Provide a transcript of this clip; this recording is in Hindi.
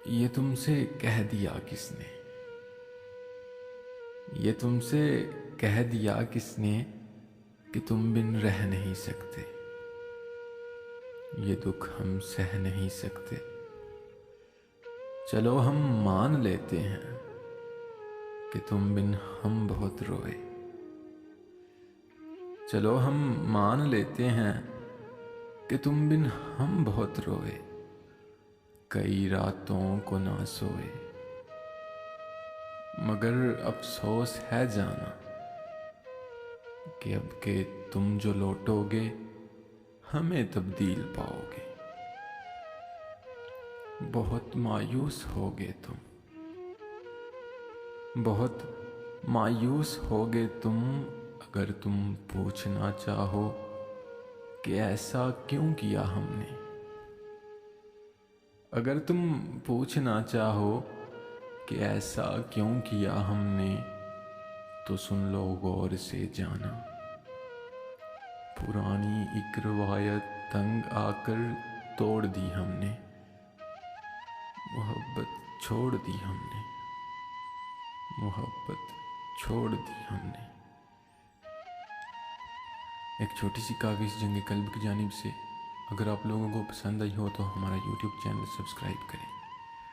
ये तुमसे कह दिया किसने, ये तुमसे कह दिया किसने कि तुम बिन रह नहीं सकते। ये दुख हम सह नहीं सकते। चलो हम मान लेते हैं कि तुम बिन हम बहुत रोए। चलो हम मान लेते हैं कि तुम बिन हम बहुत रोए। कई रातों को ना सोए, मगर अफसोस है जाना कि अब के तुम जो लौटोगे हमें तब्दील पाओगे। बहुत मायूस होगे तुम, बहुत मायूस होगे तुम, अगर तुम पूछना चाहो कि ऐसा क्यों किया हमने। अगर तुम पूछना चाहो कि ऐसा क्यों किया हमने, तो सुन लो गौर से जाना। पुरानी एक रवायत तंग आकर तोड़ दी हमने, मोहब्बत छोड़ दी हमने, मोहब्बत छोड़ दी हमने। एक छोटी सी काविश जंग कल्ब की जानिब से। अगर आप लोगों को पसंद आई हो तो हमारा YouTube चैनल सब्सक्राइब करें।